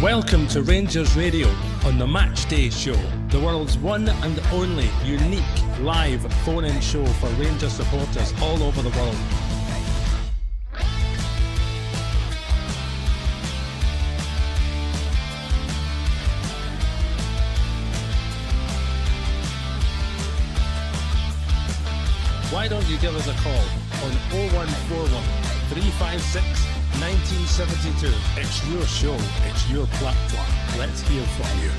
Welcome to Rangers Radio on the Matchday show, the world's one and only unique live phone-in show for Rangers supporters all over the world. Why don't you give us a call on 0141 356 1972. It's your show, it's your platform. Let's hear from you.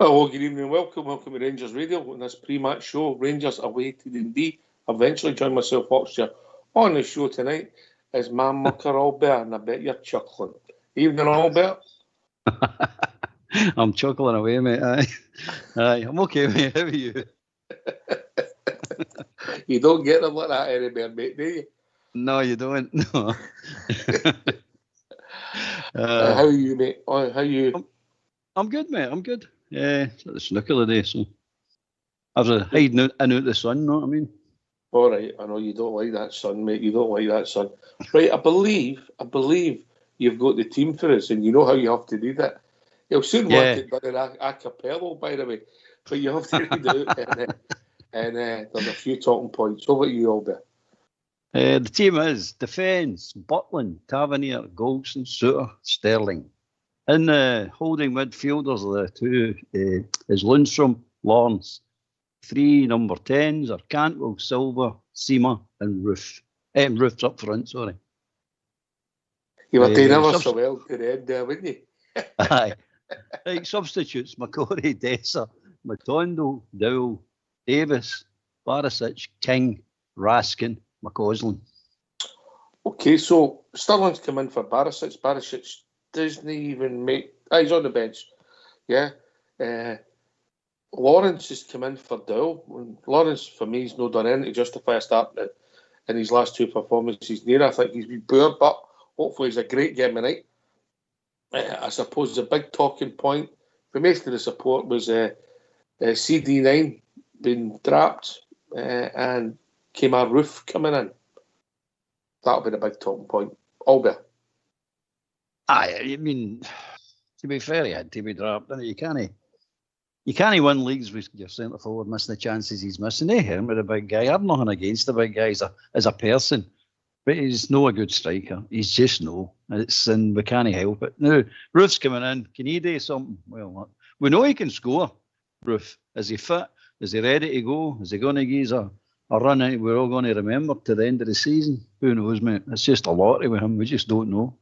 Hello, good evening, welcome to Rangers Radio on this pre-match show. Rangers away to Dundee. Eventually join myself, Oxford, on the show tonight is my mucker Albert, and I bet you're chuckling. Evening, Albert. I'm chuckling away, mate. Aye, I'm okay, mate. How are you? You don't get them like that anymore, mate, do you? No, you don't. No. How are you, mate? How are you? I'm good, mate. I'm good. Yeah, it's like the snooker of the day, so I was hiding out the sun, you know what I mean? All right, I know you don't like that sun, mate. You don't like that sun. Right, I believe you've got the team for us, and you know how you have to do that. You'll soon want it done in a cappella, by the way, but you have to read it out, and there's a few talking points. Over to you, Albert. The team is defence: Butland, Tavernier, Goldson, Suter, Sterling. In the holding midfielders, the two is Lundstrom, Lawrence. 3 number 10s are Cantwell, Silver, Seamer, and Roof. Roof's up front, sorry. You were doing ever so well to the end there, wouldn't you? Aye. Right, substitutes: McCorry, Dessa, Matondo, Dowell, Davis, Barisic, King, Raskin, McCausland. Okay, so Sterling's come in for Barisic. Barisic doesn't even make... he's on the bench. Yeah. Lawrence has come in for Dowell. Lawrence, for me, has not done anything to justify a start in his last 2 performances near. I think he's been poor, but hopefully he's a great game tonight. I suppose the big talking point for most of the support was CD9 being dropped and Kemar Roof coming in. That'll be the big talking point. Albert. I mean, to be fair, he had to be dropped. You can't win leagues with your centre forward missing the chances he's missing. Him with a big guy. I've nothing against the big guy as a person. But he's no a good striker. He's just no. And we can't help it. Now, Roof's coming in. Can he do something? Well, we know he can score, Roof. Is he fit? Is he ready to go? Is he going to give us a run we're all going to remember to the end of the season? Who knows, mate? It's just a lottery with him. We just don't know.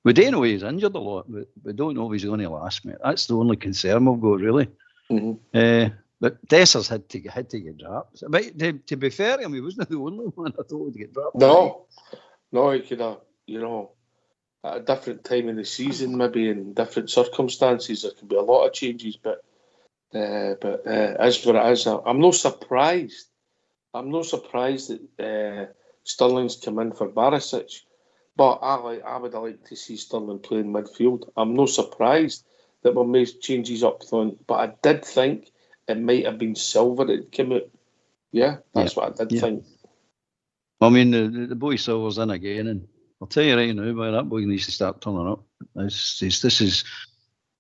We do know he's injured a lot, but we don't know if he's going to last, mate. That's the only concern we've got, really. Mm-hmm. But Dessers had to get dropped. But to be fair to him, he wasn't the only one I thought would get dropped. No, he could have, at a different time in the season, maybe in different circumstances, there could be a lot of changes. But as for it is, I'm not surprised. I'm not surprised that Sterling's come in for Barisic. But I would have liked to see Sterling playing midfield. I'm not surprised that we made changes up front, but I did think it might have been Silver that came out. Yeah, that's what I did think. I mean, the boy Silver's in again, and I'll tell you right now, boy, that boy needs to start turning up. This is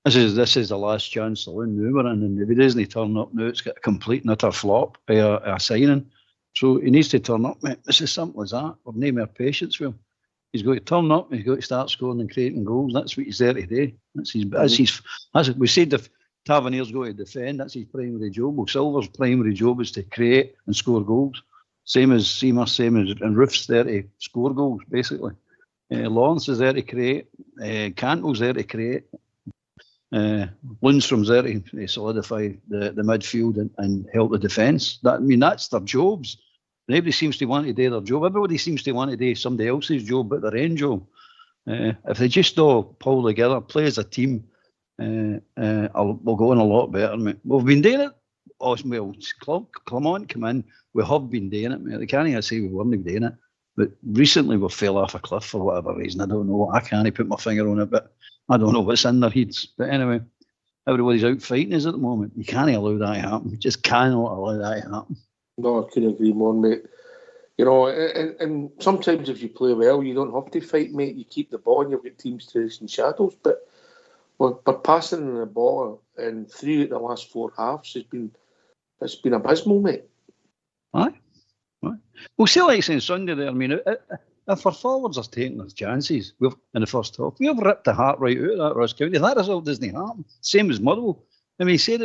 the last chance to win now we're in, and if he doesn't turn up now, it's got a complete and utter flop a signing. So he needs to turn up, mate. It's as simple as that. We've no more patience with him. He's got to turn up. He's got to start scoring and creating goals. That's what he's there to do. We said if Tavernier's got to defend, that's his primary job. Well, Silver's primary job is to create and score goals. Same as Seamer, and Roof's there to score goals, basically. Lawrence is there to create. Cantwell's there to create. Lundstrom's there to solidify the midfield and help the defence. That's their jobs. Nobody seems to want to do their job. Everybody seems to want to do somebody else's job but their own job. If they just all pull together, play as a team, we'll go on a lot better, mate. We've been doing it. Clement come in. We have been doing it, mate. I can't say we weren't doing it. But recently we fell off a cliff for whatever reason. I don't know. I can't put my finger on it, but I don't know what's in their heads. But anyway, everybody's out fighting us at the moment. You can't allow that to happen. You just cannot allow that to happen. No, I couldn't agree more, mate. You know, and sometimes if you play well, you don't have to fight, mate. You keep the ball and you've got teams chasing shadows. But passing the ball in 3 of the last 4 halves it's been abysmal, mate. Aye. Well, see, like saying Sunday there, I mean, if our forwards are taking their chances in the first half, we've ripped the heart right out of that Ross County. That result doesn't happen. Same as Motherwell. I mean, he said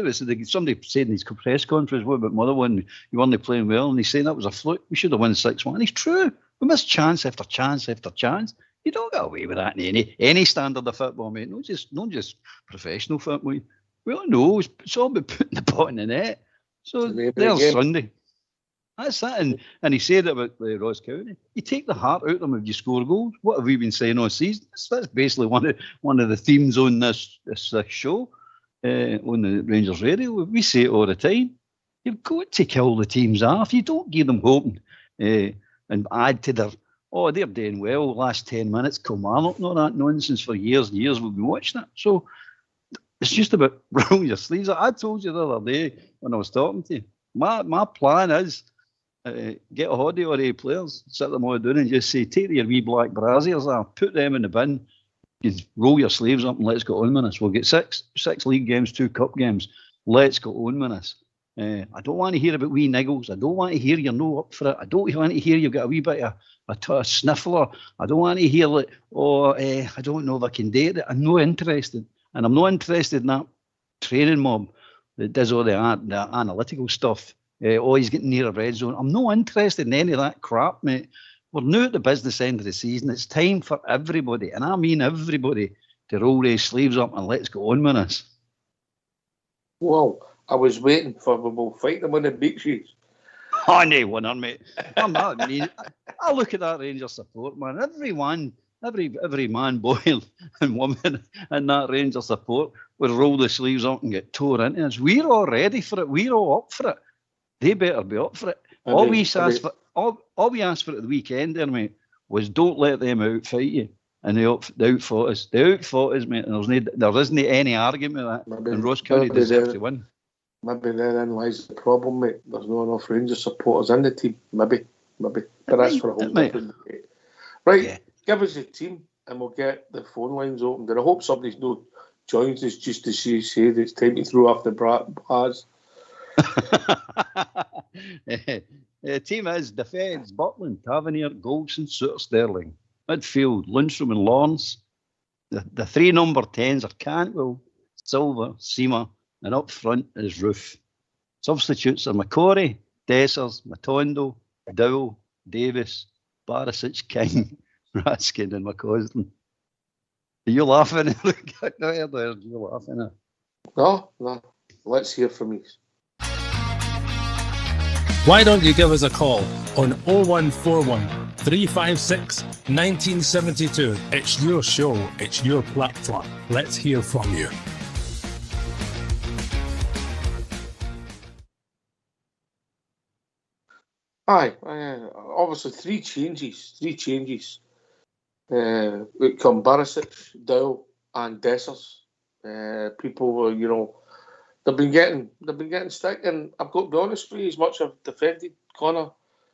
somebody said in his press conference, what about Motherwell, and you weren't playing well, and he's saying that was a fluke. We should have won 6-1. He's true. We missed chance after chance after chance. You don't get away with that in any standard of football, mate. Not just professional football. We all know it's all about putting the ball in the net. So there's Sunday. That's that. And he said it about Ross County. You take the heart out of them if you score goals. What have we been saying all season? That's basically one of the themes on this show. On the Rangers Radio, we say it all the time. You've got to kill the teams off. You don't give them hope and add to their, they're doing well, last 10 minutes, come on, not that nonsense for years and years. We've been watching it. So it's just about rolling your sleeves. I told you the other day when I was talking to you, my plan is get a hold of all 8 players, sit them all down and just say, take your wee black brassiers off, put them in the bin, you roll your sleeves up and let's go on with this. We'll get six league games, 2 cup games. Let's go on with this. I don't want to hear about wee niggles. I don't want to hear you're no up for it. I don't want to hear you've got a wee bit of a sniffler. I don't want to hear like, I don't know if I can date it. I'm not interested. And I'm not interested in that training mob that does all the analytical stuff. He's getting near a red zone. I'm not interested in any of that crap, mate. We're now at the business end of the season. It's time for everybody, and I mean everybody, to roll their sleeves up and let's go on with this. Well, I was waiting for we'll fight them on the beaches. Oh, no, winner, mate. I look at that Rangers support, man. Every man, boy, and woman in that Rangers support would roll the sleeves up and get tore into us. We're all ready for it. We're all up for it. They better be up for it. All we asked for at the weekend there, mate, was don't let them outfight you. And they outfought us. They outfought us, mate. And there isn't any argument with that. And Ross County deserves to win. Maybe therein lies the problem, mate. There's not enough Rangers supporters in the team. Maybe. But that's for a whole different debate. Right, Give us the team and we'll get the phone lines opened. And I hope somebody's joins us just to say that it's time to throw off the bars. The team is defence: Butland, Tavernier, Goldson, Suter, Sterling. Midfield: Lundstrom and Lawrence. The 3 number 10s are Cantwell, Silver, Seamer, and up front is Roof. Substitutes are McCorry, Dessers, Matondo, Dowell, Davis, Barisic, King, Raskin, and McCausland. Are you laughing? You're laughing. No. Let's hear from you. Why don't you give us a call on 0141 356 1972? It's your show, it's your platform. Let's hear from you. Aye, obviously 3 changes. It come Barisic, Dowell, and Dessers. People were, they've been getting stick, and I've got to be honest with you, as much as I've defended Connor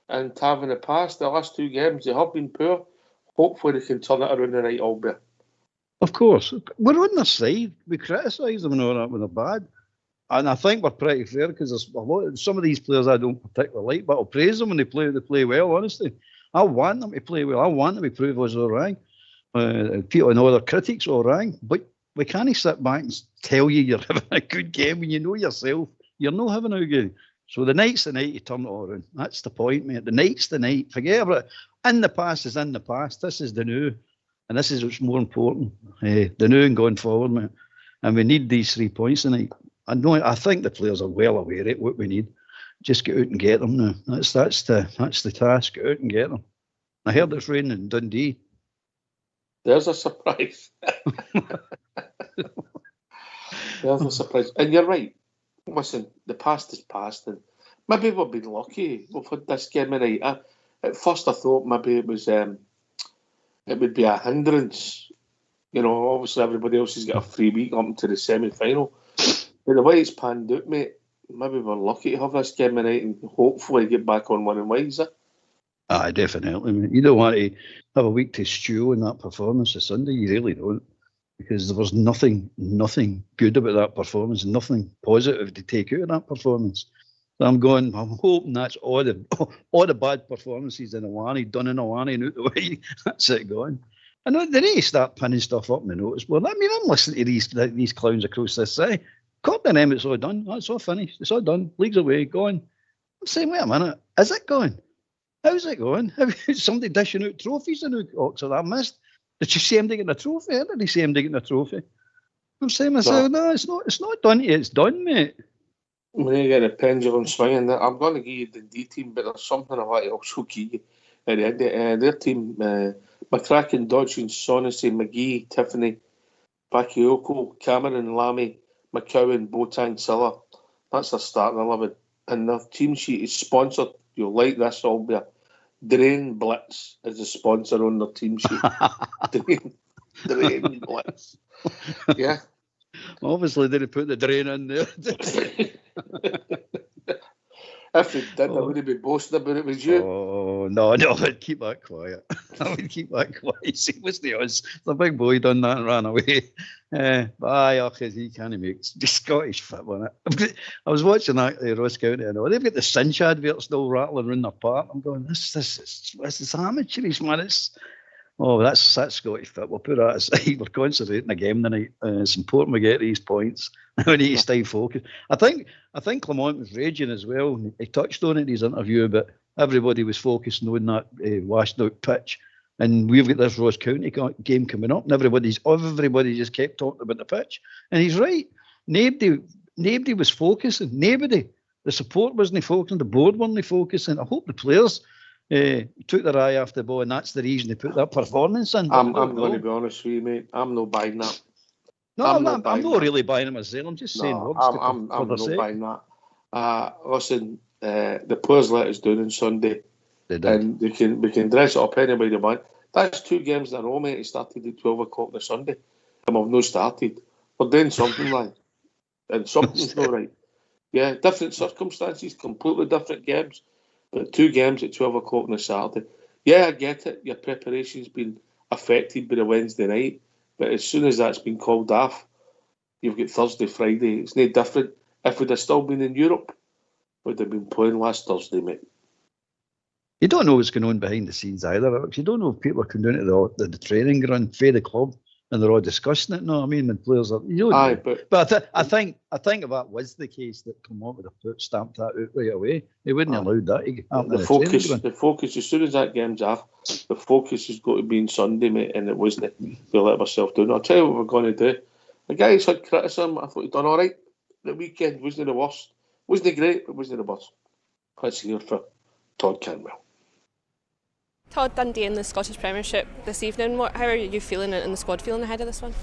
and Tav in the past, the last 2 games they have been poor. Hopefully they can turn it around the right Albert. Of course, we're on their side. We criticise them and all that when they're bad, and I think we're pretty fair because there's some of these players I don't particularly like, but I'll praise them when they play well. Honestly, I want them to play well. I want them to prove us all right. People and other critics all right, but we can't sit back and tell you you're having a good game when you know yourself you're not having a good game. So the night's the night you turn it all around. That's the point, mate. The night's the night. Forget about it. In the past is in the past. This is the new. And this is what's more important. The new and going forward, mate. And we need these 3 points tonight. I think the players are well aware of what we need. Just get out and get them now. That's the task. Get out and get them. I heard it's raining in Dundee. There's a surprise. There's a surprise. And you're right. Listen, the past is past, and maybe we've been lucky. We've had this game right. At first, I thought maybe it would be a hindrance. Obviously everybody else has got a free week up to the semi-final. But the way it's panned out, mate, we're lucky to have this game tonight and hopefully get back on winning ways. Aye, definitely. Mate. You don't want to have a week to stew in that performance of Sunday. You really don't, because there was nothing good about that performance, nothing positive to take out of that performance. So I'm hoping that's all the bad performances in Awani done in Awani and out the way. That's it going. And they need to start pinning stuff up in the notice board. I mean, I'm listening to these clowns across this city. Caught the name, it's all done. It's all finished. It's all done. League's away, gone. I'm saying, wait a minute, is it going? How's it going? Have somebody dishing out trophies in Oxford? I missed. Did you see him getting a trophy? Or did he see him getting a trophy? I'm saying myself, no, it's not done yet. It's done, mate. When you get the pendulum swinging, I'm going to give you the Dundee team, but there's something I want to also give you at the end. Their team, McCracken, Dodson, Sonesy, McGee, Tiffany, Bakayoko, Cameron, Lammy, McCowan, Botang, Silla. That's their starting 11. And their team sheet is sponsored. You'll like this, Albia. Drain Blitz is the sponsor on their team sheet. Drain Blitz. Yeah. Obviously, they put the drain in there. If they did, I wouldn't be boasting about it, would you? Oh, no, I'd keep that quiet. See, what's the odds? The big boy done that and ran away. He can't make the Scottish fit on it. I was watching that Ross County, I know. They've got the Cinch advert still rattling around their park. I'm going, this is amateurish, man. That's Scottish fit. We'll put that aside. We're concentrating a game tonight. It's important we get these points. We need to stay focused. I think Clement was raging as well. He touched on it in his interview, but everybody was focused on that washed out pitch. And we've got this Ross County game coming up, and everybody just kept talking about the pitch. And he's right. Nobody was focusing. Nobody. The support wasn't focusing. The board wasn't focusing. I hope the players took their eye off the ball, and that's the reason they put that performance in. I'm going to be honest with you, mate. I'm not buying that. No, I'm not really buying it myself. I'm just saying. I'm not buying that. Listen, the players let us down on Sunday, and we can dress it up any way they want. That's 2 games in a row, mate. It started at 12 o'clock on Sunday, and we've not started. We're doing something like, and something's not right. Yeah, different circumstances, completely different games. But 2 games at 12 o'clock on a Saturday. Yeah, I get it. Your preparation's been affected by the Wednesday night. But as soon as that's been called off, you've got Thursday, Friday. It's no different. If we'd have still been in Europe, we'd have been playing last Thursday, mate. You don't know what's going on behind the scenes either, Alex. You don't know if people are coming down to the training ground for the club and they're all discussing it. No, I mean, when players are, you know. But I think if that was the case, that Clement would have stamped that out right away. He wouldn't have allowed that to happen. The focus, as soon as that game's off, the focus has got to be on Sunday, mate, and it wasn't. To let myself down. I'll tell you what we're going to do. The guys had criticism. I thought he'd done all right. The weekend wasn't the worst. Wasn't great, but wasn't the worst. Let's hear for Todd Canwell. Todd, Dundee in the Scottish Premiership this evening. How are you feeling and the squad feeling ahead of this one?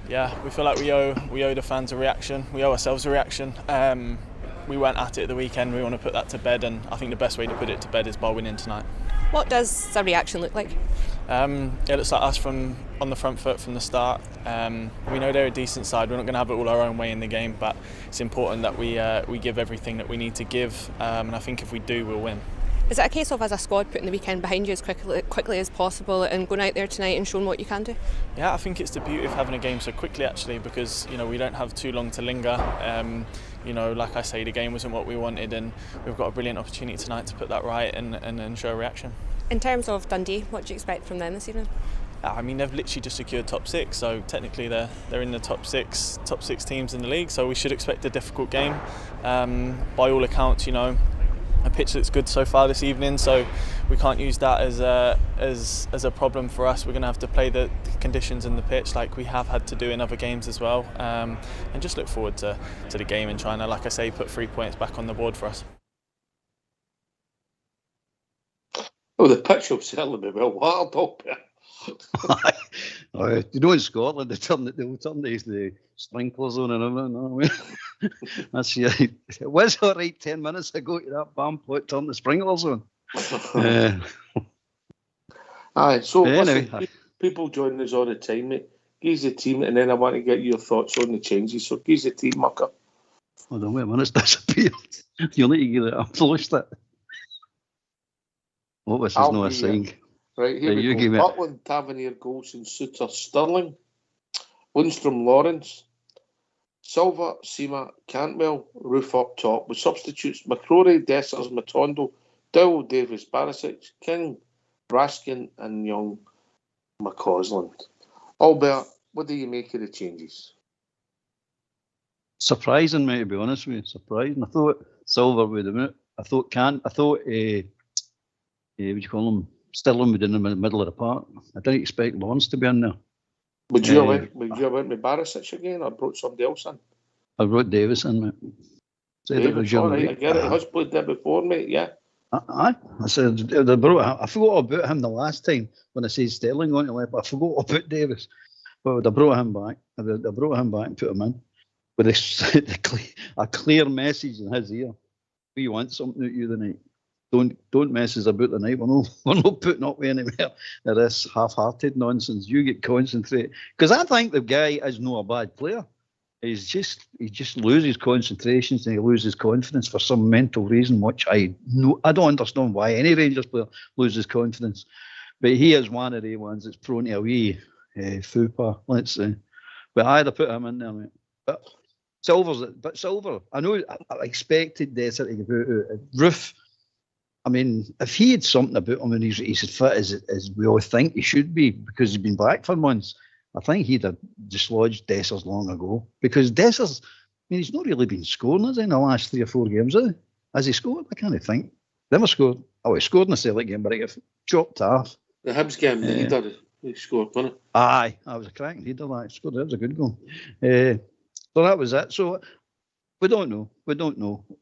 Yeah, we feel like we owe the fans a reaction. We owe ourselves a reaction. We weren't at it at the weekend. We want to put that to bed, and I think the best way to put it to bed is by winning tonight. What does a reaction look like? It looks like us on the front foot from the start. We know they're a decent side. We're not going to have it all our own way in the game, but it's important that we give everything that we need to give, and I think if we do, we'll win. Is it a case of, as a squad, putting the weekend behind you as quickly as possible and going out there tonight and showing what you can do? Yeah, I think it's the beauty of having a game so quickly, actually, because we don't have too long to linger. Like I say, the game wasn't what we wanted, and we've got a brilliant opportunity tonight to put that right and show a reaction. In terms of Dundee, what do you expect from them this evening? I mean, they've literally just secured top 6, so technically they're in the top six teams in the league. So we should expect a difficult game. By all accounts, a pitch that's good so far this evening, so we can't use that as a problem for us. We're going to have to play the conditions in the pitch like we have had to do in other games as well, and just look forward to the game and trying to, like I say, put 3 points back on the board for us. The pitch will certainly be well wild up here. In Scotland, they'll turn the sprinklers on and everything. That's it was all right 10 minutes ago to that bomb plot turn the sprinklers on. Aye, so anyway, listen, people join us all the time, mate. Give the team, and then I want to get your thoughts on the changes. So give the team, Mucker. Hold on, wait a minute, it's disappeared. You'll need to get it. I've lost it. What was his no saying? Right, here we go. Butland, Tavernier, Golson, Suter, Sterling, Lundstrom, Lawrence, Silva, Seema, Cantwell, Roof up top, with substitutes McCrory, Dessers, Matondo, Dowell, Davis, Barisic, King, Raskin, and Young, McCausland. Albert, what do you make of the changes? Surprising, mate, to be honest with you. Surprising. I thought Silva would have moved. I thought what do you call him? Sterling would in the middle of the park. I didn't expect Lawrence to be in there. Would you have went with Barisic again, or brought somebody else in? I brought Davis in, mate. Davis, all right, I get it. He has played there before, mate, yeah. I said, I forgot about him the last time when I said Sterling on to left, but I forgot about Davis. But I brought him back. I brought him back and put him in with a clear message in his ear. We want something out of you tonight. Don't mess us about tonight. We're not putting up with anywhere of this half-hearted nonsense. You get concentrated. Because I think the guy is not a bad player. He just loses concentration and he loses confidence for some mental reason, which I don't understand why any Rangers player loses confidence. But he is one of the ones that's prone to a wee fupa, let's say. But I had to put him in there, mate. But Silver, I know I expected Dessert to go out. Roof, I mean, if he had something about him and he's as fit as we all think he should be, because he's been back for months, I think he'd have dislodged Dessers long ago. Because Dessers, I mean, he's not really been scoring, has he, in the last 3 or 4 games, has he? Has he scored? I can't think. Never scored. Oh, he scored in the Celtic game, but he got chopped off. The Hibs game, he scored, wasn't it? Aye, that was a cracking header, that. He scored, that was a good goal. So that was it. So we don't know.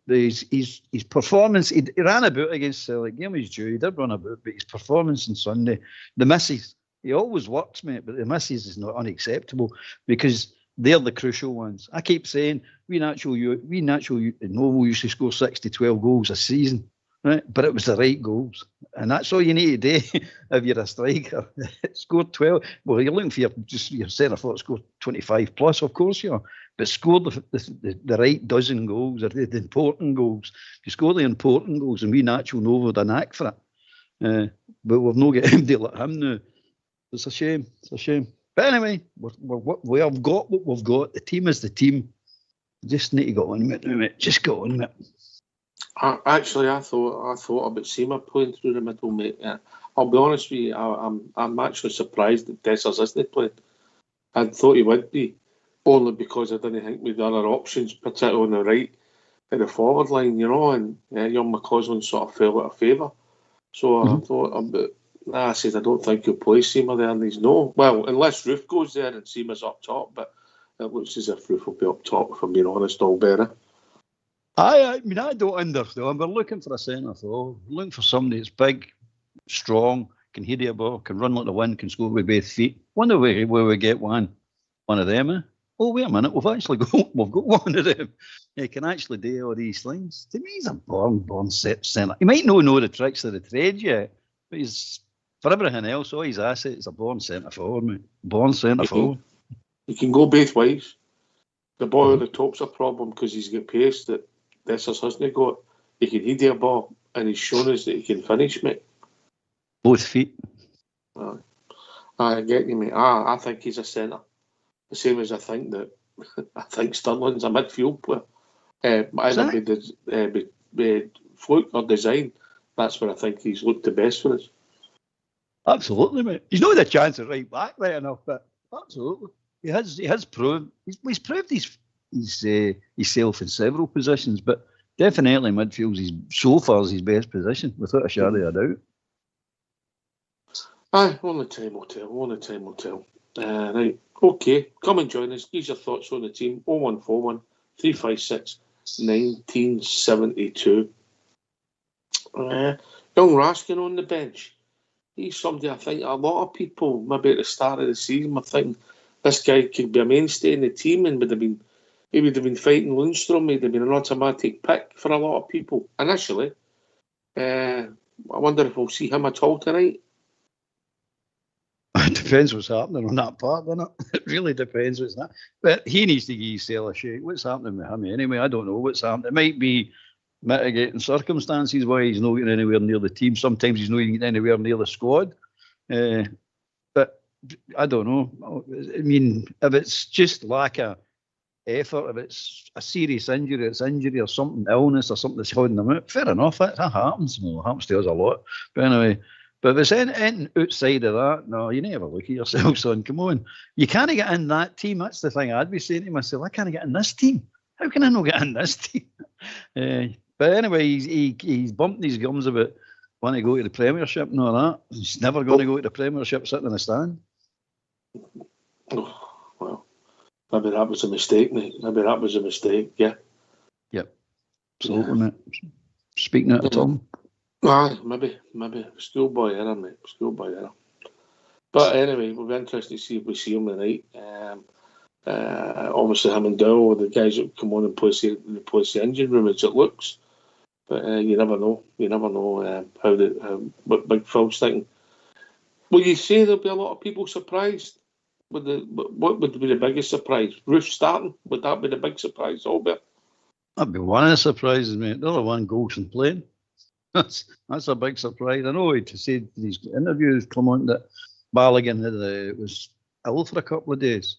His performance, he ran about against Celtic. Game was due, he did run about, but his performance on Sunday, the misses, he always works, mate, but the misses is not unacceptable because they're the crucial ones. I keep saying, we natural Noble used to score 6-12 goals a season, right? But it was the right goals. And that's all you need to do if you're a striker. Scored 12. Well, you're looking for your centre forward scored 25 plus, of course you are. But scored the right dozen goals, or the important goals. If you score the important goals, and we natural Novo had a knack for it. But we've not got anybody like him now. It's a shame. But anyway, we have got what we've got. The team is the team. Just need to get on with it. Just get on with it. I thought about Seema playing through the middle, mate. I'll be honest with you, I'm actually surprised that Dessers isn't playing. I thought he would be, only because I didn't think with the other options, particularly on the right, in the forward line, and young McCausland sort of fell out of favour. So I thought, I said, I don't think he'll play Seema there, and he's no. Well, unless Roof goes there and Seema's up top, but it looks as if Roof will be up top, if I'm being honest, all better. I mean, I don't understand. We're looking for a centre forward. We're looking for somebody that's big, strong, can hit the ball, can run like the wind, can score with both feet. Wonder where we get one of them, eh? Oh, wait a minute, we've got one of them. He can actually do all these things. To me, he's a born centre. He might not know the tricks of the trade yet, but he's, for everything else, all his assets, a born centre forward, mate. Born centre forward. He can go both ways. The ball at the top's a problem because he's got pace that Dessers hasn't got. He can hit the ball, and he's shown us that he can finish, mate. Both feet. I get you, mate. I think he's a centre. The same as I think Sterling's a midfield player. Either be fluke or design. That's where I think he's looked the best for us. Absolutely, mate. He's not had a chance at right back right enough, but absolutely. He has proved he's proved himself in several positions, but definitely midfield's so far is his best position, without a shadow of a doubt. Aye, only time will tell. Right, okay, come and join us. Give your thoughts on the team. 0141 356 1972. Young Raskin on the bench. He's somebody I think a lot of people, maybe at the start of the season, were thinking this guy could be a mainstay in the team and he would have been fighting Lundstrom. He'd have been an automatic pick for a lot of people initially. I wonder if we'll see him at all tonight. It depends what's happening on that part, doesn't it? It really depends what's that. But he needs to give himself a shake. What's happening with him anyway? I don't know what's happening. It might be mitigating circumstances why he's not getting anywhere near the team. Sometimes he's not getting anywhere near the squad. But I don't know. I mean, if it's just lack of effort, if it's a serious injury, it's injury or something, illness or something that's holding them out, fair enough. That happens. Well, it happens to us a lot. But anyway, but if it's anything outside of that, no, you need to have a look at yourself, son. Come on. You can't get in that team. That's the thing I'd be saying to myself. I can't get in this team. How can I not get in this team? But anyway, he's bumping his gums about wanting to go to the Premiership and all that. He's never going to go to the Premiership sitting in the stand. Oh, well, maybe that was a mistake, mate. Maybe that was a mistake, yeah. Yep. Absolutely, mate. Speaking out of Tom. Aye, maybe. Schoolboy error, mate. Schoolboy error. But anyway, we'll be interested to see if we see him tonight. Obviously, him and Dow are the guys that come on and replace the engine room as it looks. But you never know. You never know what Big Phil's thinking. Will you say there'll be a lot of people surprised? What would be the biggest surprise? Roof starting? Would that be the big surprise, Albert? That'd be one of the surprises, mate. The other one, Golson playing. That's a big surprise. I know to say these interviews come on that Balogun was ill for a couple of days.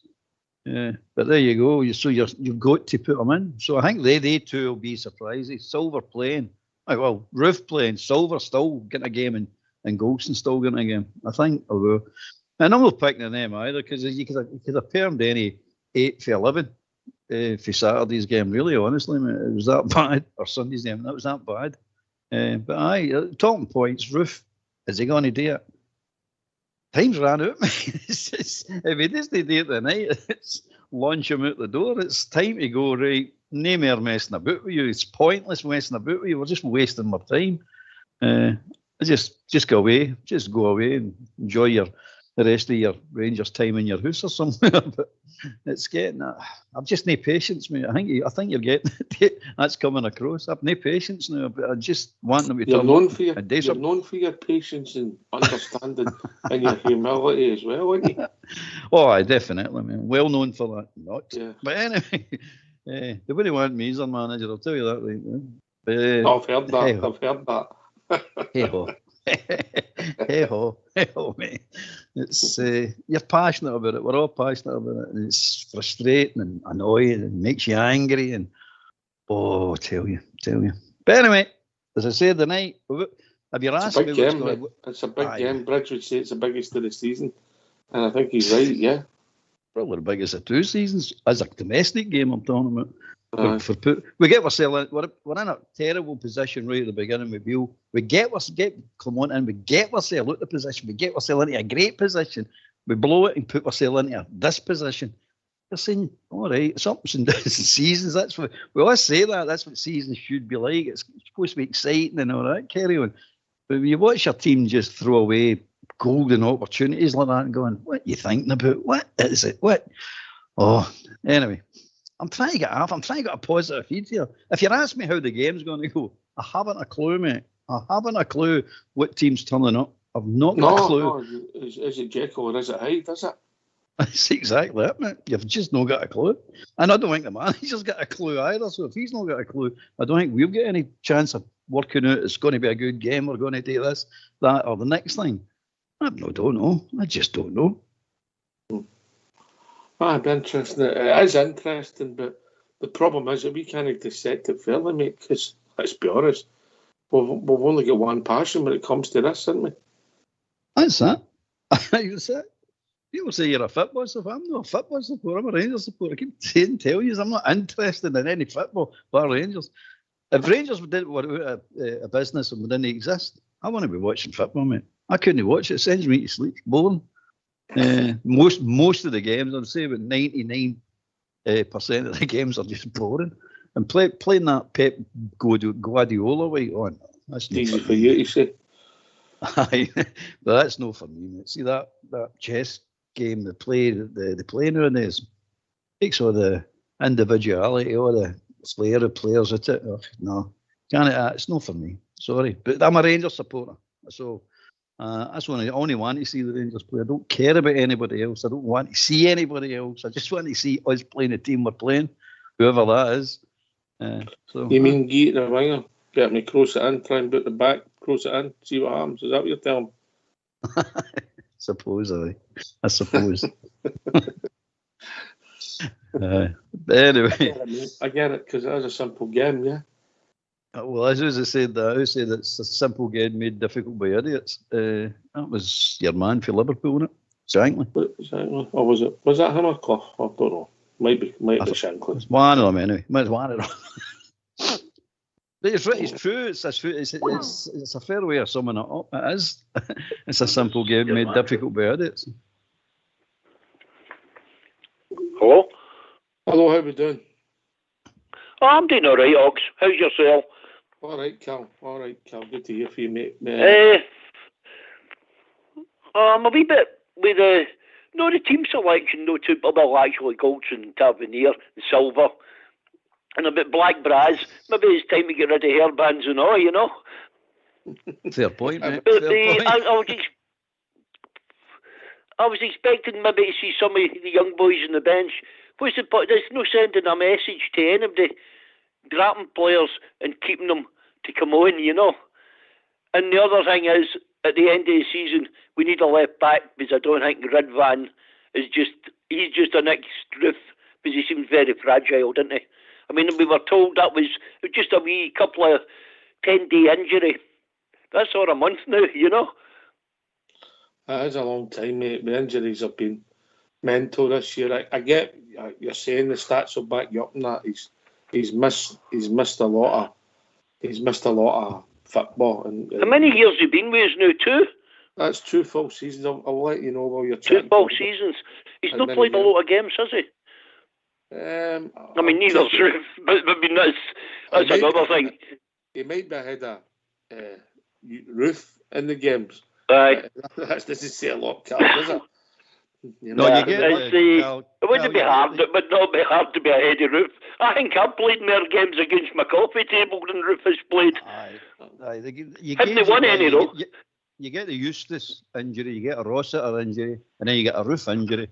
But there you go. You've got to put them in. So I think they two will be surprises. Silver playing, Roof playing, Silver still getting a game, and Golson still getting a game. I think. Although, and I'm not picking them either because you could have permed any 8 for 11 for Saturday's game. Really, honestly, mate, it was that bad. Or Sunday's game, that was that bad. But talking points, Roof, is he going to do it? Time's ran out, mate. If he doesn't do it tonight, it's launch him out the door. It's time to go, right? No more messing about with you. It's pointless messing about with you. We're just wasting more time. Just go away. Just go away and enjoy the rest of your Rangers time in your house or somewhere. But it's getting. I've just no patience, mate. I think you're getting that's coming across. I've no patience now, but I just want them to You're turn known up for your and do something. known for your patience and understanding and your humility as well, aren't you? Oh, I definitely, man. Well known for that. Not. Yeah. But anyway, they wouldn't want me as their manager. I'll tell you that right now. I've heard that. Hey-ho. I've heard that. Hey-ho. Hey-ho, mate. It's you're passionate about it. We're all passionate about it, and it's frustrating and annoying and makes you angry. And tell you. But anyway, as I said tonight, have you asked me? It's a big game. Bridge would say it's the biggest of the season, and I think he's right. Yeah, probably the biggest of 2 seasons as a domestic game. I'm talking about. We get ourselves. We're in a terrible position right at the beginning with Beale. We get Clement in. We get ourselves out the position. We get ourselves into a great position. We blow it and put ourselves into this position. You're saying, all right, it's ups and downs and seasons. That's what we always say. That's what seasons should be like. It's supposed to be exciting and all that. Carry on. But when you watch your team just throw away golden opportunities like that and going, what are you thinking about? What is it? What? Oh, anyway. I'm trying to get a positive feed here. If you ask me how the game's going to go, I haven't a clue, mate. I haven't a clue what team's turning up. I've not got a clue. No. Is it Jekyll or is it Hyde, is it? That's exactly it, mate. You've just not got a clue. And I don't think the manager's got a clue either. So if he's not got a clue, I don't think we've got any chance of working out it's going to be a good game. We're going to do this, that, or the next thing. I don't know. I just don't know. It'd be interesting. It is interesting, but the problem is that we can't dissect it fairly, mate, because, let's be honest, we've only got one passion when it comes to this, haven't we? That's that. That's it. People say you're a football supporter. I'm not a football supporter. I'm a Rangers supporter. I keep saying, tell you, I'm not interested in any football but Rangers. If Rangers were a business and we didn't exist, I want to be watching football, mate. I couldn't watch it. It sends me to sleep. It's boring. Most of the games, I'd say about 99% of the games are just boring. And playing that Pep Guardiola way, no, that's not easy for you to say. Aye, but that's not for me, mate. See that chess game they play nowadays takes all the individuality, all the flair of players at it. No, it's not for me. Sorry, but I'm a Rangers supporter, so That's when I only want to see the Rangers play. I don't care about anybody else. I don't want to see anybody else. I just want to see us playing the team we're playing, whoever that is. You mean get the winger, get me cross it in, try and boot the back, cross it in, see what happens? Is that what you're telling me? I suppose. Anyway, I get it because it is a simple game, yeah. Well, as I said, it's a simple game made difficult by idiots. That was your man for Liverpool, wasn't it? Shankly. Or was it? Was that him or Clough? I don't know. Might be Shankly. It's one of them anyway. It's one of them. But it's true. It's a fair way of summing it up. It is. It's a simple game made difficult by idiots. Hello? Hello, how we doing? Oh, I'm doing all right, Ox. How's yourself? All right, Cal. Good to hear from you, mate. I'm a wee bit with the team selection, no two, well, actually Goldson, Tavernier, and Silver, and a bit black brass. Maybe it's time to get rid of hairbands and all, you know. Fair point, mate. But I was expecting maybe to see some of the young boys on the bench. What's the point? There's no sending a message to anybody, grabbing players and keeping them to come on, you know. And the other thing is, at the end of the season, we need a left back because I don't think Ridvan he's just a next Ruth because he seems very fragile, didn't he? I mean, we were told that was just a wee couple of 10-day injury. That's all a month now, you know. That is a long time, mate. The injuries have been mental this year. I get you're saying the stats will back you up on that. He's missed a lot of football. And how many years have you been with us now? 2? That's 2 full seasons. I'll let you know while you're 2 full seasons. He's not played a lot of games, has he? I mean, neither's Ruth, but I mean that's another thing. He might be ahead of Ruth in the games. Aye. That doesn't say a lot, Cal, does it? You know, No, you get it wouldn't be hard. It would not be hard to be ahead of Ruth. I think I've played more games against my coffee table than Ruth has played. Haven't won any though. You get the Eustace injury, you get a Rossiter injury, and then you get a Ruth injury.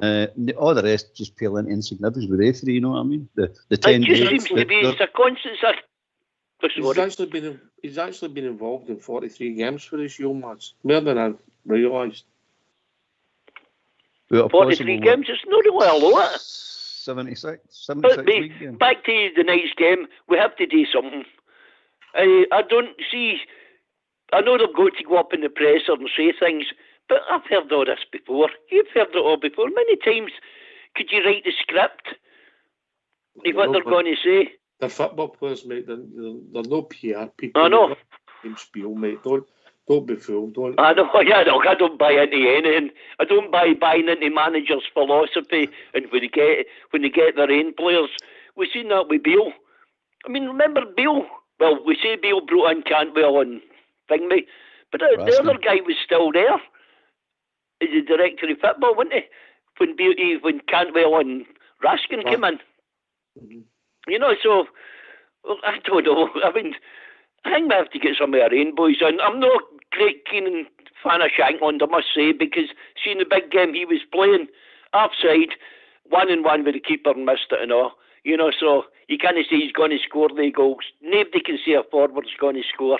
All the rest just pale into insignificance with referee, you know what I mean? The 10 it just days. seems to be it's a constant. He's actually been involved in 43 games for his young lads, more than I've realised. 43 games, it's not really a lot. 76 league games. Back to the night's game, we have to do something. I don't see. I know they've got to go up in the presser and say things, but I've heard all this before. You've heard it all before. Many times, could you write the script? What they're going to say. They're football players, mate. They're no PR people. I know. Spiel, mate. Don't be fooled. I know. Yeah, look, I don't buy into anything. I don't buy buying into managers' philosophy. And when they get their own players, we've seen that with Beale. I mean, remember Beale? Well, we say Beale brought in Cantwell and Thingy, but the other guy was still there. As the director of football, wasn't he? When Cantwell and Raskin came in. Mm-hmm. You know, so I don't know. I mean, I think we have to get some of our own boys in. I'm not great keen fan of Shankland, I must say, because seeing the big game he was playing, offside, 1-1 with the keeper and missed it and all. You know, so you can't say he's going to score the goals. Nobody can say a forward's going to score.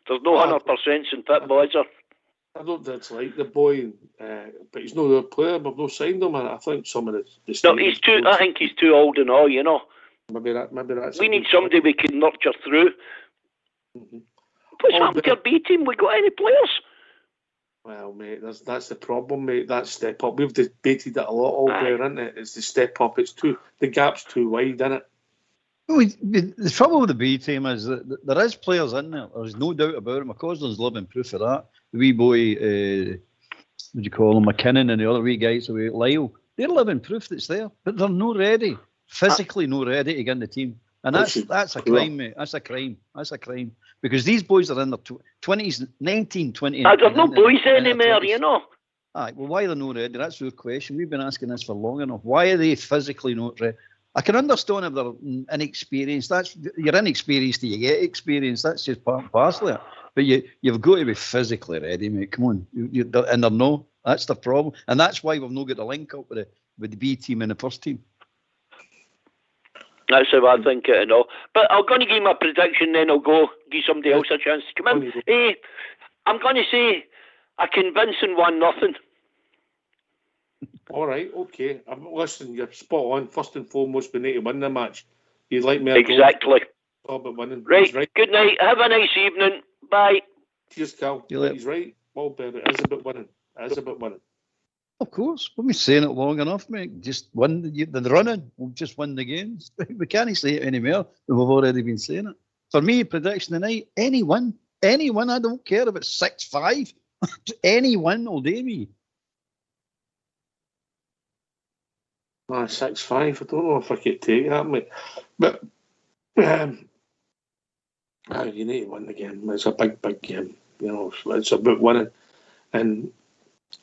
There's no 100% in football, is there? I don't dislike the boy, but he's not a player. We've not signed him, and I think some of the no, he's too. I think he's too old and all. You know. Maybe that's. We need somebody we can nurture through. Mm-hmm. What's happened to our B team? We got any players? Well, mate, that's the problem, mate. That step up. We've debated it a lot all day, isn't it? It's the step up. The gap's too wide, isn't it? Well, the trouble with the B team is that there is players in there. There's no doubt about it. McCausland's living proof of that. The wee boy, what do you call him, McKinnon and the other wee guys away at Lyle, they're living proof that's there. But they're not ready, physically not ready to get in the team. And that's a crime, mate. That's a crime. Because these boys are in their 20s, 19, 20. There's no boys anymore, you know. Aye, well, why they're not ready? That's your question. We've been asking this for long enough. Why are they physically not ready? I can understand if they're inexperienced. You're inexperienced till you get experience. That's just part and parcel of it. But you've got to be physically ready, mate. Come on, and they're no. That's the problem, and that's why we've not got the link up with the B team and the first team. That's how I think it and all. But I'm going to give my prediction, then I'll go give somebody else a chance to come in. Hey, I'm going to say a convincing 1-0. All right, okay. Listen, you're spot on. First and foremost, we need to win the match. You'd like me to exactly. Go about winning. Right. Good night. Have a nice evening. Bye. Cheers, Cal. He's right. Well, it is about winning. It is about winning. Of course. We've been saying it long enough, mate. Just win the running. We'll just win the games. We can't say it anymore. We've already been saying it. For me, prediction tonight, any win. I don't care if it's 6-5. Any win will do me. 6-5. I don't know if I could take that, mate. But you need to win the game. It's a big game. It's about winning. And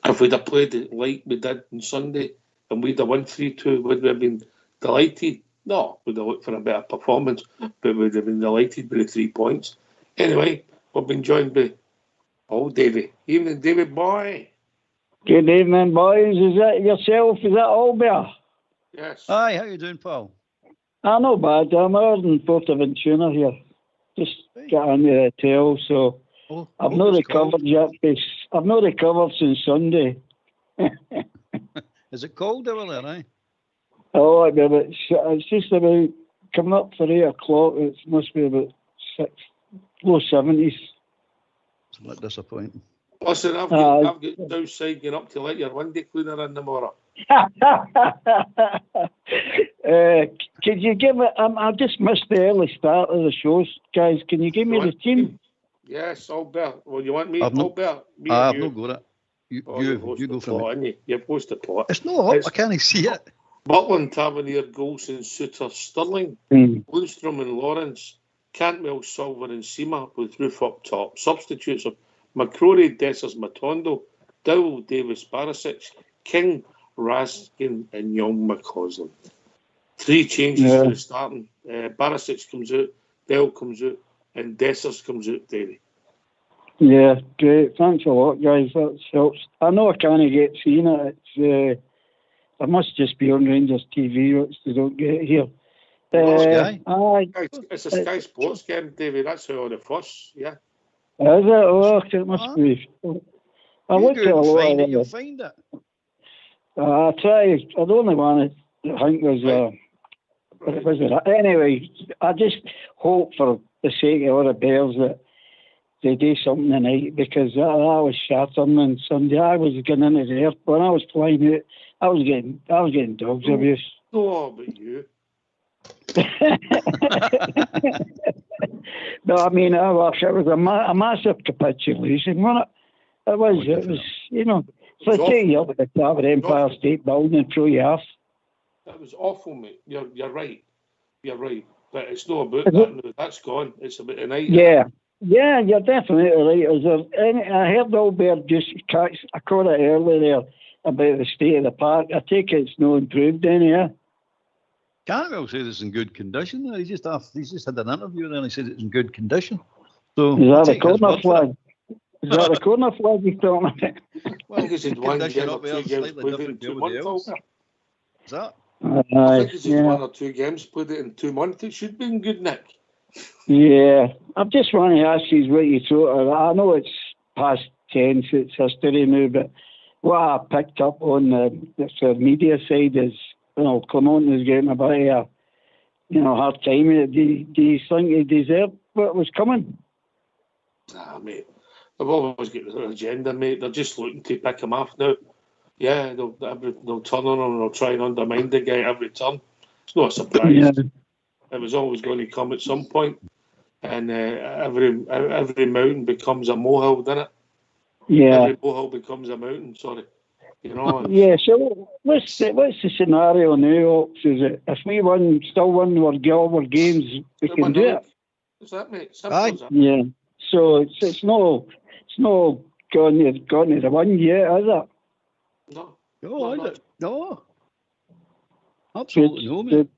if we'd have played it like we did on Sunday and we'd have won 3-2, would we have been delighted? No, we'd have looked for a better performance, but we'd have been delighted with the 3 points. Anyway, we've been joined by Davy. Evening, David boy. Good evening, boys. Is that yourself? Is that Albert? Yes. Hi, how you doing, pal? Not bad. I'm out in Portaventura here. Just got into the hotel, so I've not recovered yet. I've not recovered since Sunday. Is it cold over there, eh? Oh, it's just about coming up for 8 o'clock. It must be about low 70s. It's a bit disappointing. Listen, I've got outside going up to let your window cleaner in tomorrow. Could you give it? I just missed the early start of the shows, guys. Can you give me the team? Yes, Albert. Well, you want me, Albert? I've not got it. You go for it. You've posted the plot. It's not up. I can't see it. Butland, Tavernier, Golson, Suter, Stirling, Lundstrom and Lawrence, Cantwell, Silver and Seamer with Roof up top. Substitutes of McCrory, Dessers, Matondo, Dowell, Davis, Barisic, King, Raskin and Young McCausland. 3 changes for the starting. Barisic comes out, Dell comes out, and Dessers comes out, Davey. Yeah, great. Thanks a lot, guys. That helps. I know I can't get seen it. I must just be on Rangers TV, which they don't get here. It's a Sky Sports game, Davey. That's how the fuss, yeah. Is it? Oh, it must be. I looked at a lot of it. You'll find it. I try. I the only one I think was anyway. I just hope for the sake of all the Bears that they do something tonight, because I was shattering on Sunday. I was getting into the airport. When I was flying out, I was getting dogs abuse. Oh, but you. No, I mean, it was a massive capitulation, wasn't it? It was, for 2 years at the top of the Empire State Building and throw you off. That was awful, mate. You're right. But it's not about that now. That's gone. It's about tonight. Yeah, you're definitely right. I heard Albert just I caught it earlier there about the state of the park. I take it's no improved any, yeah? Cantwell said it's in good condition. He just had an interview and he said it's in good condition. So is that the corner flag? Is that the corner flag he's talking about? Well, I think it's one game or 2 games played in 2 months. Is that? I think it's 1 or 2 games played it in 2 months. It should be in good nick. Yeah, I just want to ask you what you thought. I know it's past tense, it's history now, but what I picked up on the media side is, Clement is getting a bit of hard time. Do you think he deserved what was coming? Nah, mate. They've always got their agenda, mate. They're just looking to pick him off now. Yeah, they'll turn on him and they'll try and undermine the guy every turn. It's not a surprise. Yeah. It was always going to come at some point. And every mountain becomes a molehill, doesn't it? Yeah. Every molehill becomes a mountain, sorry. Yeah, so what's the scenario now, Ox? Is it if we still win our games, we can do it? Is that, mate? Simple as that. Yeah. So it's not gone to the one yet, is it? No. No, is it? No. Absolutely no, mate.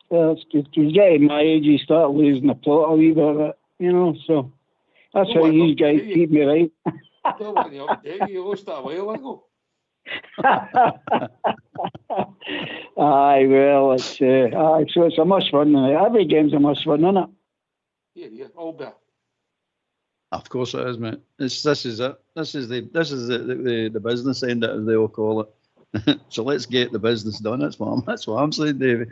It's getting my age, you start losing the plot a wee bit, so That's how you guys keep me right. Don't want to update you. Lost that a while ago. Aye, well, it's so it's a must win. Every game's a must win, isn't it? Yeah, Albert. Of course it is, mate. This is it. This is the business end, as they all call it. So let's get the business done. That's what I'm saying, David.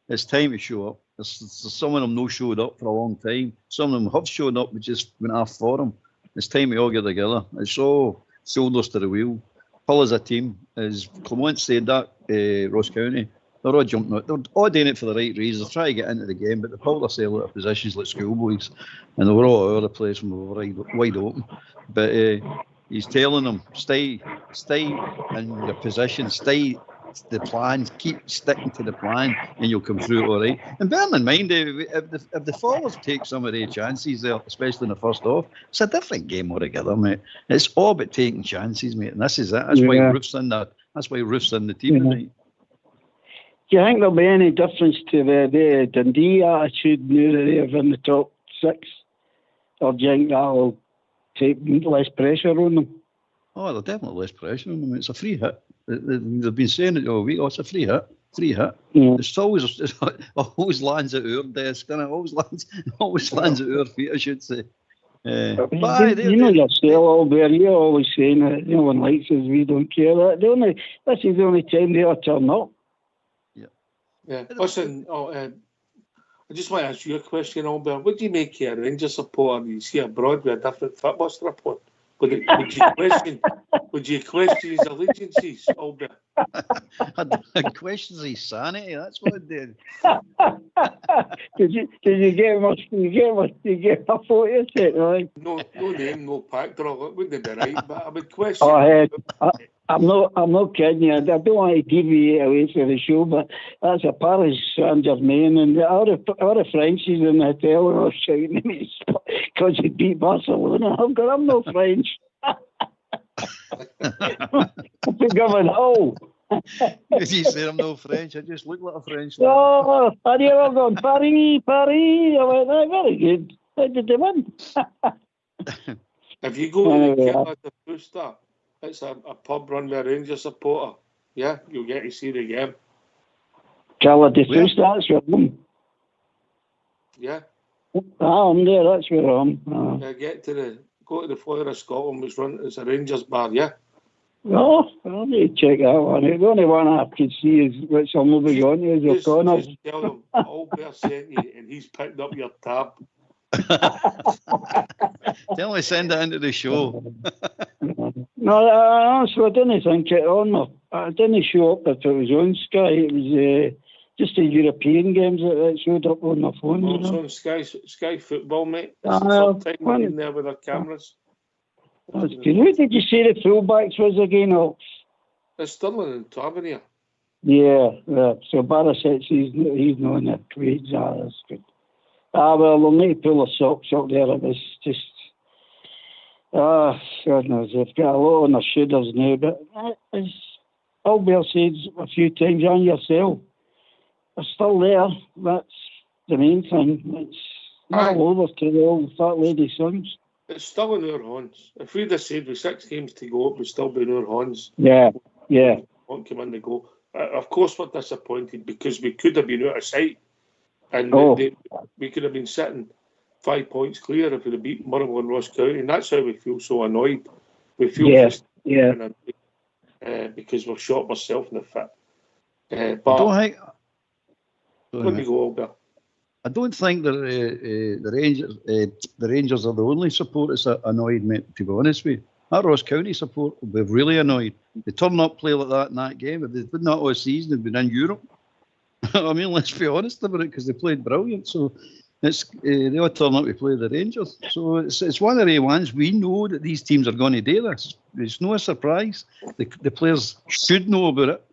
It's time to show up. Some of them no showed up for a long time. Some of them have showed up, but just went off for them. It's time we all get together. It's all shoulders to the wheel. Pull as a team. As Clement said that, Ross County, they're all jumping out. They're all doing it for the right reasons. They're trying to get into the game, but they pull themselves out of positions like schoolboys. And they were all over the place when we were wide open. But he's telling them, stay in your position, stay the plan, keep sticking to the plan, and you'll come through all right. And bear in mind, if the Fallers take some of their chances there, especially in the first half, it's a different game altogether, mate. It's all about taking chances, mate, and this is it. That's why Roof's in that. That's why Roof's in the team tonight. Do you think there'll be any difference to the Dundee attitude now that they're in the top 6? Or do you think that'll take less pressure on them? Oh, there's definitely less pressure on them. It's a free hit. They've been saying it all week. Oh, it's a free hit. Yeah. It's always lands at our desk, and it always lands at our feet, I should say. But yourself, Albert, you're always saying that no one likes us, we don't care. This is the only time they ought to turn up. Yeah. Listen, I just want to ask you a question, Albert. What do you make of a Rangers supporter? You see abroad with a different football strip on? Would you question his allegiances, Albert? I'd question his sanity. That's what I did. Did you get a photo set, right? No name, no pack draw. It wouldn't be right, but I would question. I'm not kidding you. I don't want to deviate away from the show, but that's a Paris Saint-Germain, and all the Frenchies in the hotel were shouting at me because he beat Barcelona. I'm no French. I'm going, Did you say I'm no French? I just look like a French. Oh, have you ever gone Paris? I went, very good. How did they win? If you go to the Killer the Booster, it's a pub run by a Rangers supporter. Yeah, you'll get to see the game. Killer the Booster, that's where I'm. Yeah. I'm there, that's where I'm. Go to the Flora of Scotland, which it's a Rangers bar, yeah? No, I need to check that one. The only one I could see is which I'm moving on to is O'Connor. Just tell them Albert sent you and he's picked up your tab. Tell me send it into the show. No, honestly, I didn't think it on. I didn't show up if it was on Sky. It was just the European games that showed up on my phone. Oh, it's on Sky Football, mate. It's the third time in there with their cameras. That's good. Who did you say the fullbacks was again? It's Sterling and Tavernier. Yeah. So Barisic, he's not in the tweets. That's good. Well, they'll need to pull the socks up there. It was just, God knows, they've got a lot on their shoulders now. But as Albert said a few times, and yourself, they're still there. That's the main thing. It's not all over to the old fat lady sons. It's still in our hands. If we'd have said with 6 games to go, it would still be in our hands. Yeah. Won't come in the goal. Of course, we're disappointed because we could have been out of sight. And we could have been sitting 5 points clear if we'd have beaten Murray and Ross County. And that's how we feel so annoyed. We feel because we've shot ourselves in the foot. But when we go, Albert. I don't think that the Rangers are the only supporters annoyed, mate, to be honest with you. That Ross County support will be really annoyed. They turn up, play like that in that game. If they've been that all season, they've been in Europe. I mean, let's be honest about it, because they played brilliant. So they all turn up to play the Rangers. So it's one of the ones we know that these teams are going to do this. It's no surprise. The players should know about it.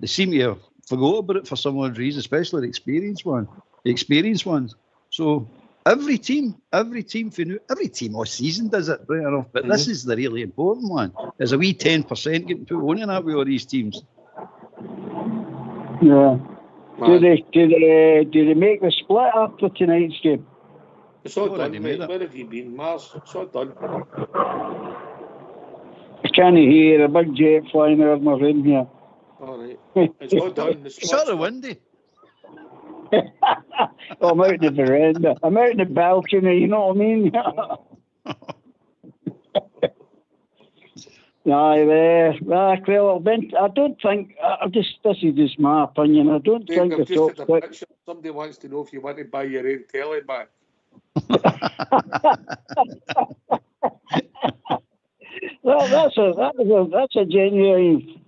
They seem to have forgot about it for some odd reason, especially the experienced ones. So every team all season does it, right enough. But this is the really important one. There's a wee 10% getting put on in that with all these teams. Yeah. Do they make the split after tonight's game? It's all Already done, made mate. it. Where have you been, Mars? It's all done. I can't hear a big jet flying over my room here. All right. It's all done. The It's sort Scots of windy. Oh, I'm out in the veranda. I'm out in the balcony, you know what I mean? Well, I don't think, this is just my opinion, I don't Dave, think I've the just top had a six. picture. Somebody wants to know if you want to buy your own telly back. Well, that's a genuine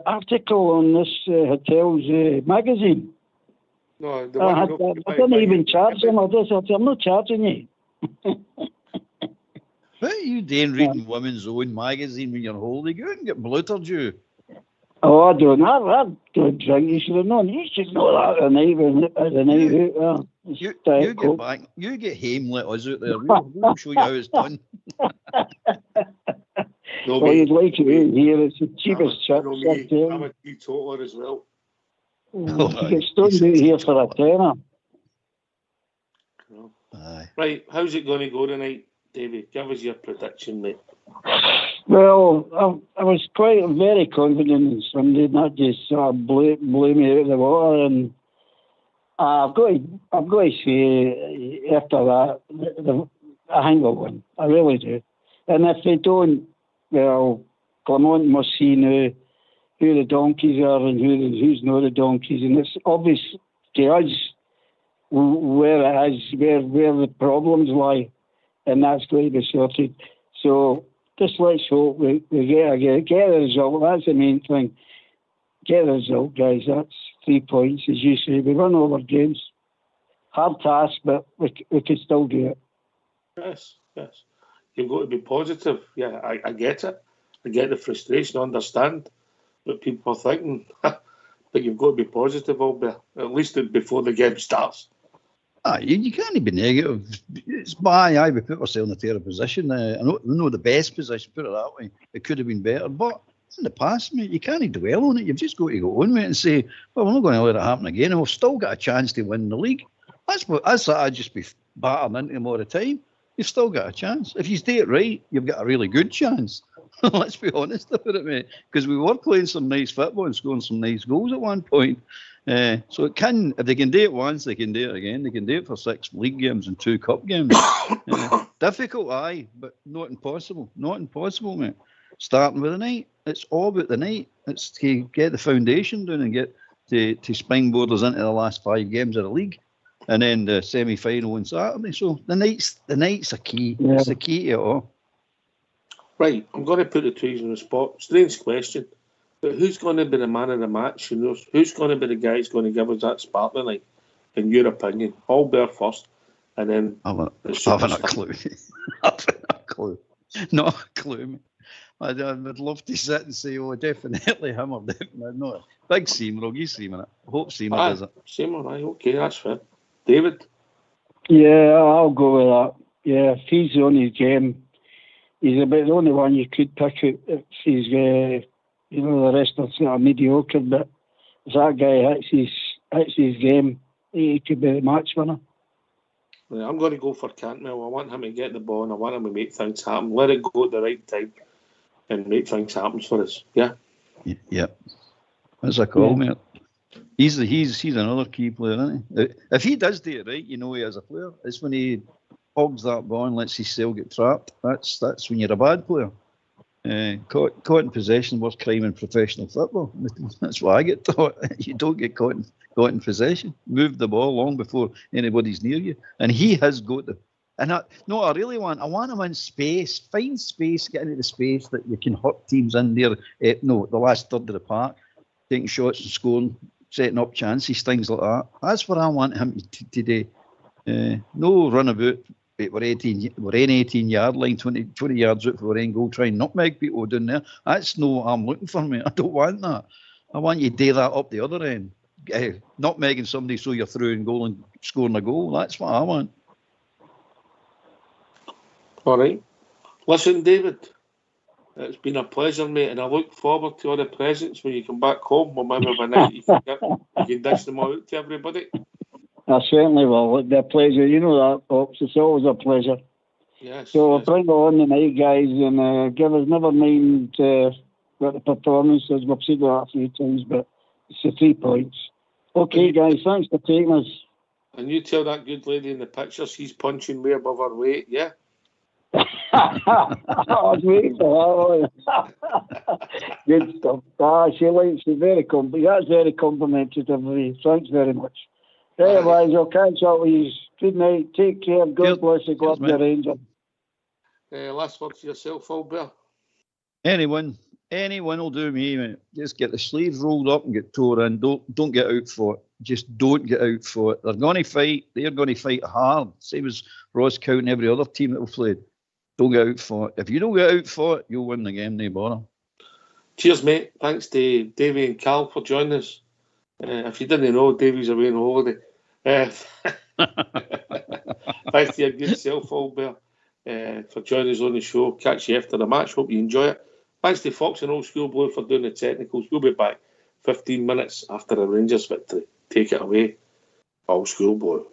article on this hotel's magazine. No, they want to know if you I buy didn't even your charge them. I'm not charging you. What are you doing reading Women's Own magazine when you're holding? You can get bluttered, you. Oh, I don't. I don't drink. You should have known. You should know that at the night out. You get back. You get home, let us out there. We'll show you how it's done. No, Well, mate, you'd like it here. It's the cheapest chips. I'm a teetotaler as well. You get stoned out here for a tenner. Aye. Right, how's it going to go tonight, David? Give us your prediction, mate. Well, I was very confident in Sunday, not just blew me out of the water. And I've got to say, after that, I think they'll win. I really do. And if they don't, well, Clement must see now who the donkeys are and who's not the donkeys. And it's obvious to us where it is, where the problems lie, and that's going to be sorted. So just let's hope we get a result. That's the main thing. Get a result, guys. That's 3 points, as you say. We run over games. Hard task, but we can still do it. Yes. You've got to be positive. Yeah, I get it. I get the frustration. I understand what people are thinking. But you've got to be positive, Albert, at least before the game starts. You can't be negative. It's by we put ourselves in a terrible position. I know the best position, put it that way. It could have been better, but in the past, mate, you can't dwell on it. You've just got to go on with it and say, well, we're not going to let it happen again, and we've still got a chance to win the league. I'd just be battering into them all the time. You've still got a chance. If you do it right, you've got a really good chance. Let's be honest about it, mate. Because we were playing some nice football and scoring some nice goals at one point. So it can, if they can do it once, they can do it again. They can do it for 6 league games and 2 cup games. Difficult, aye, but not impossible. Not impossible, mate. Starting with the night. It's all about the night. It's to get the foundation down and get to springboard us into the last 5 games of the league. And then the semi-final on Saturday. So the night's a key. Yeah. It's the key to it all. Right, I'm going to put the two on the spot. Strange question, but who's going to be the man of the match? Who's going to be the guy who's going to give us that spark tonight, in your opinion? Albert first, and then I haven't a clue. I haven't a clue. Not a clue. I'd love to sit and say, oh, definitely him or definitely not. Big Seymour, you Seymour. I hope Seymour does it. Seymour, aye, okay, that's fair. David? Yeah, I'll go with that. Yeah, if he's on his game, he's about the only one you could pick out if he's, the rest are mediocre, but if that guy hits his game, he could be the match winner. Yeah, I'm going to go for Cantwell. I want him to get the ball and I want him to make things happen. Let it go at the right time and make things happen for us. Yeah? Yeah. That's a call, mate. He's another key player, isn't he? If he does do it right, you know he as a player. It's when he hogs that ball and lets his cell get trapped. That's when you're a bad player. Caught in possession was crime in professional football. That's what I get taught. You don't get caught in possession. Move the ball long before anybody's near you. And he has got the. And I want him in space. Find space, get into the space that you can hurt teams in there. The last third of the park, taking shots and scoring, setting up chances, things like that. That's what I want him to do. No run about. We're in 18-yard line, 20 yards out for our end goal, try and nutmeg people down there. That's no what I'm looking for, mate. I don't want that. I want you to do that up the other end. Nutmegging somebody so you're through and goal and scoring a goal. That's what I want. All right. Listen, David, it's been a pleasure, mate, and I look forward to all the presents when you come back home. Or maybe by night you can dish them all out to everybody. I certainly will. It'll be a pleasure. You know that, Pops. It's always a pleasure. Yes. So we'll yes. bring it on tonight, guys, and give us never mind what the performances. We've said that a few times, but it's the 3 points. Okay, guys, thanks for taking us. And you tell that good lady in the picture she's punching way above her weight, yeah? I was waiting for that. Good stuff. She's very that's very complimentary of me. Thanks very much. Anyways, I'll catch up with you. Good night. Take care. God bless you. God bless the Rangers. Last word for yourself, Albert. Anyone will do me, mate. Just get the sleeves rolled up and get tore in. Don't get out for it. Just don't get out for it. They're going to fight. They're going to fight hard. Same as Ross County and every other team that we've played. Don't get out for it. If you don't get out for it, you'll win the game, no bother. Cheers, mate. Thanks to Davey and Cal for joining us. If you didn't know, Davey's away on holiday. Thanks to your good self, Albert, for joining us on the show. Catch you after the match. Hope you enjoy it. Thanks to Fox and Old School Blue for doing the technicals. We'll be back 15 minutes after the Rangers victory. Take it away, Old School Blue.